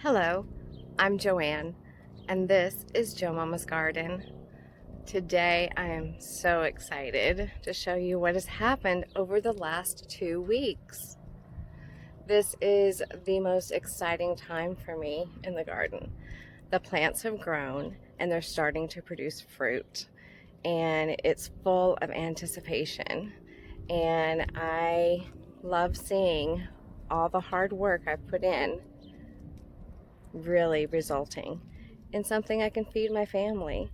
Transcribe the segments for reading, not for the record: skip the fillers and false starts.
Hello, I'm Joanne, and this is Joe Mama's Garden. Today I am so excited to show you what has happened over the last 2 weeks. This is the most exciting time for me in the garden. The plants have grown and they're starting to produce fruit, and it's full of anticipation. And I love seeing all the hard work I've put in really resulting in something I can feed my family.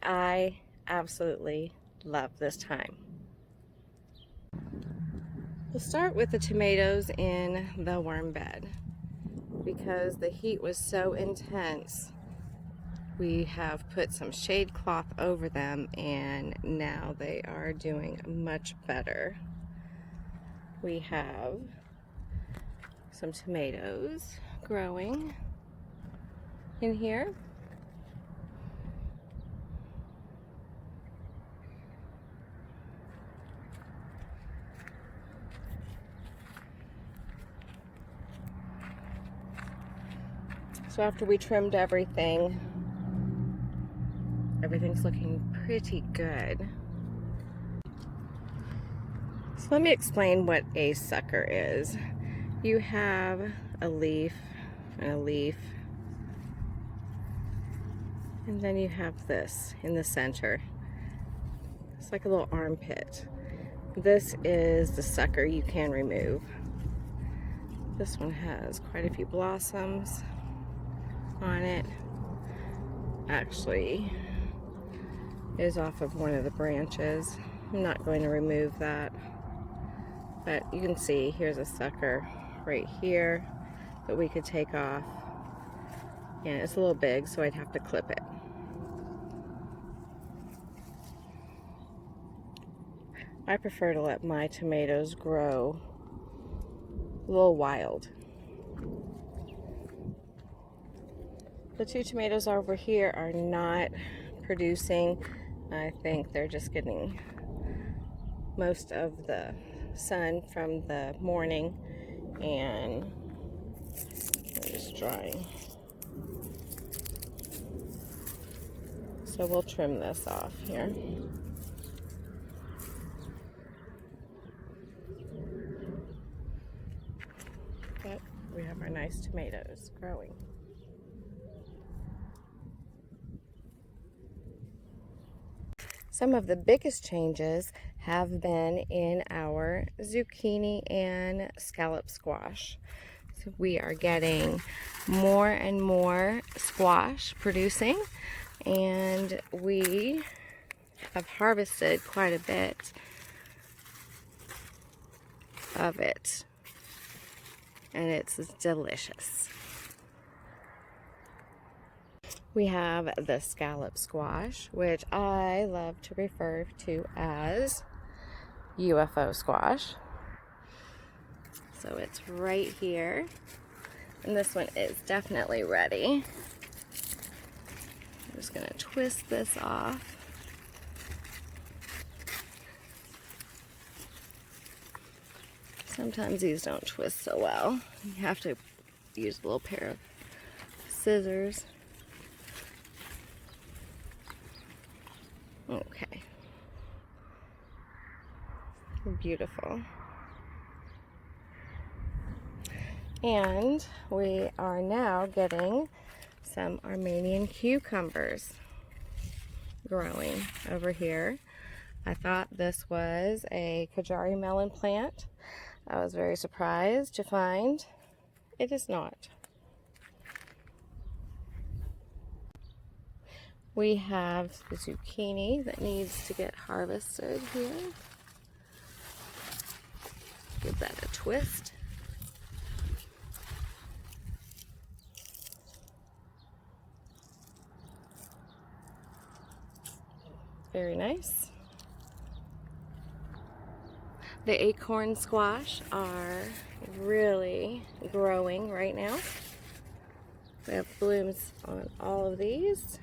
I absolutely love this time. We'll start with the tomatoes in the worm bed. Because the heat was so intense, we have put some shade cloth over them, and now they are doing much better. We have some tomatoes growing in here. So after we trimmed everything, everything's looking pretty good. So let me explain what a sucker is. You have a leaf and a leaf, and then you have this in the center. It's like a little armpit. This is the sucker you can remove. This one has quite a few blossoms on it. Actually, is off of one of the branches. I'm not going to remove that, but you can see here's a sucker right here that we could take off, and it's a little big, so I'd have to clip it. I prefer to let my tomatoes grow a little wild. The two tomatoes over here are not producing. I think they're just getting most of the sun from the morning, and they're just drying. So we'll trim this off here. But we have our nice tomatoes growing. Some of the biggest changes have been in our zucchini and scallop squash. So we are getting more and more squash producing, and we have harvested quite a bit of it, and it's delicious. We have the scallop squash, which I love to refer to as UFO squash. So it's right here, and this one is definitely ready. I'm just going to twist this off. Sometimes these don't twist so well. You have to use a little pair of scissors. Okay. Beautiful. And we are now getting some Armenian cucumbers growing over here. I thought this was a Kajari melon plant. I was very surprised to find it is not. We have the zucchini that needs to get harvested here. Give that a twist. Very nice. The acorn squash are really growing right now. We have blooms on all of these.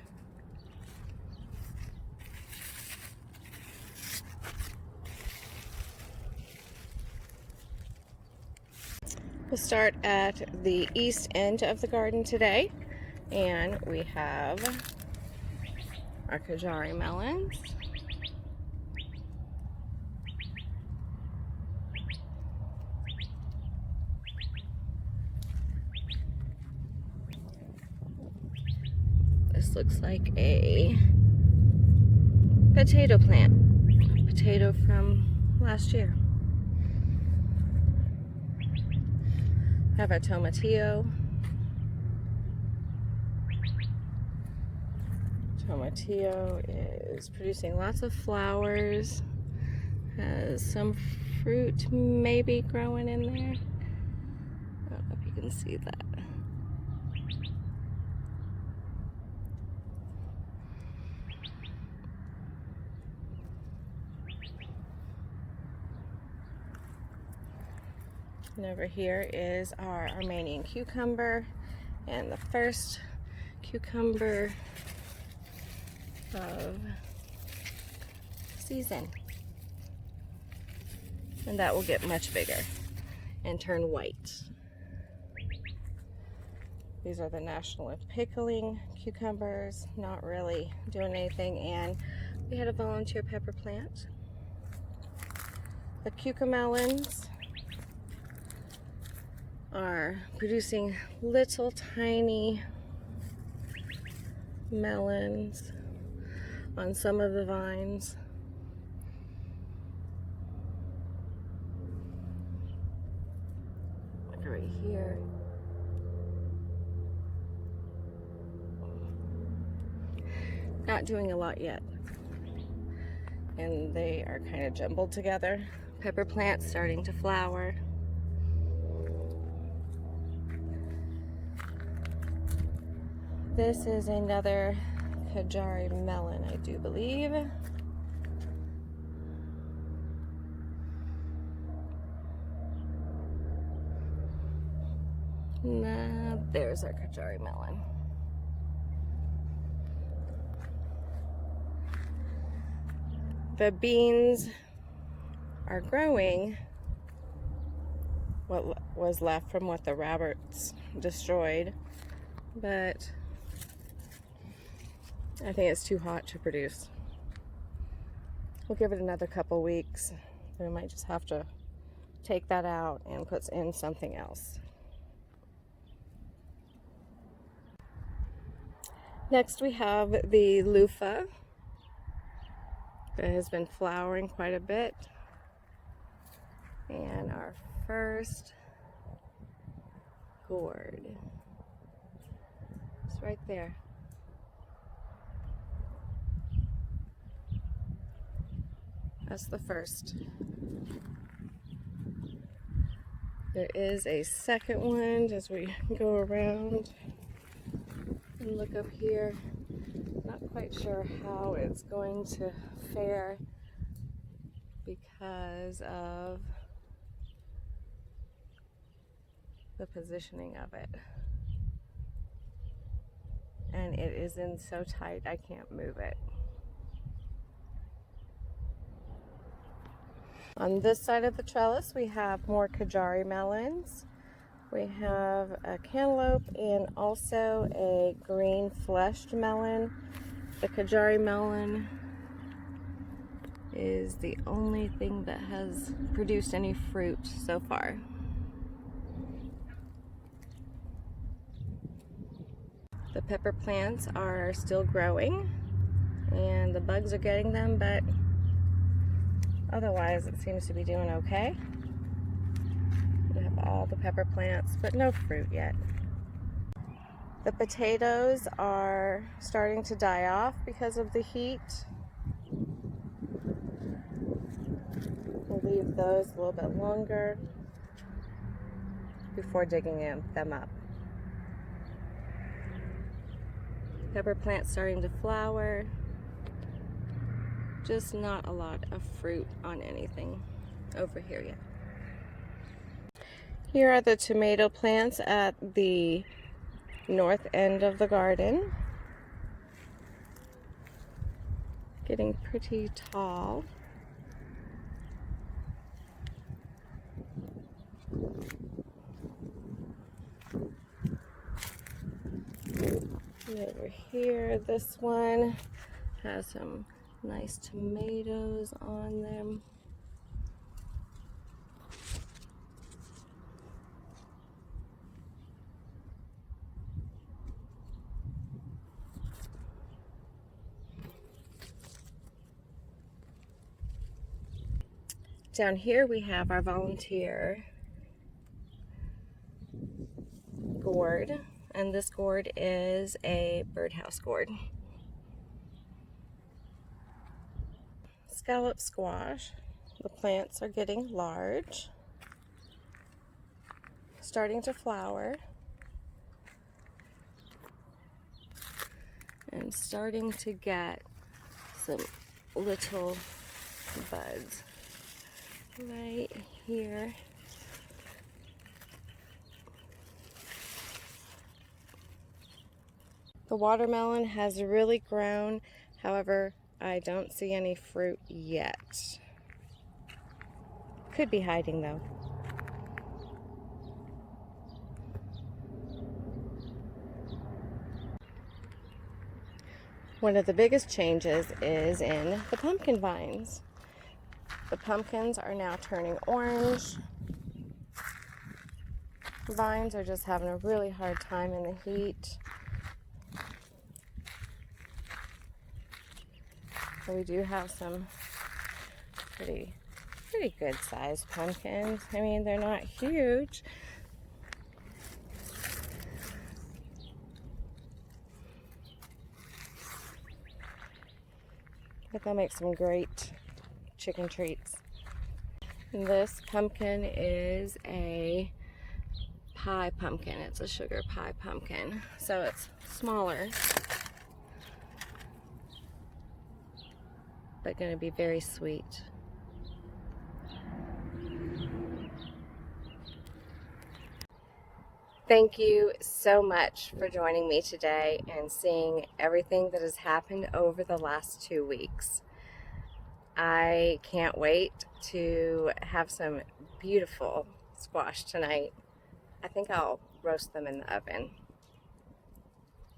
We'll start at the east end of the garden today, and we have our Kajari melons. This looks like a potato plant, potato from last year. Have our tomatillo. Tomatillo is producing lots of flowers, has some fruit maybe growing in there. I don't know if you can see that. And over here is our Armenian cucumber, and the first cucumber of season. And that will get much bigger and turn white. These are the National Pickling cucumbers, not really doing anything, and we had a volunteer pepper plant. The cucamelons are producing little tiny melons on some of the vines. Look right here. Not doing a lot yet. And they are kind of jumbled together. Pepper plants starting to flower. This is another Kajari melon, I do believe. Nah, there's our Kajari melon. The beans are growing what was left from what the rabbits destroyed, but I think it's too hot to produce. We'll give it another couple weeks. We might just have to take that out and put in something else. Next we have the loofah that has been flowering quite a bit. And our first gourd. It's right there. That's the first. There is a second one as we go around and look up here. Not quite sure how it's going to fare because of the positioning of it. And it is in so tight I can't move it. On this side of the trellis we have more Kajari melons. We have a cantaloupe and also a green fleshed melon. The Kajari melon is the only thing that has produced any fruit so far. The pepper plants are still growing and the bugs are getting them, but otherwise it seems to be doing okay. We have all the pepper plants, but no fruit yet. The potatoes are starting to die off because of the heat. We'll leave those a little bit longer before digging them up. Pepper plants starting to flower. Just not a lot of fruit on anything over here yet. Here are the tomato plants at the north end of the garden. Getting pretty tall. And over here, this one has some nice tomatoes on them. Down here we have our volunteer gourd, and this gourd is a birdhouse gourd. Scallop squash. The plants are getting large, starting to flower, and starting to get some little buds right here. The watermelon has really grown, however, I don't see any fruit yet. Could be hiding though. One of the biggest changes is in the pumpkin vines. The pumpkins are now turning orange. Vines are just having a really hard time in the heat. So we do have some pretty good sized pumpkins. I mean, they're not huge. But they'll make some great chicken treats. And this pumpkin is a pie pumpkin. It's a sugar pie pumpkin. So it's smaller, but going to be very sweet. Thank you so much for joining me today and seeing everything that has happened over the last 2 weeks. I can't wait to have some beautiful squash tonight. I think I'll roast them in the oven.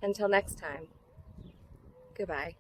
Until next time, goodbye.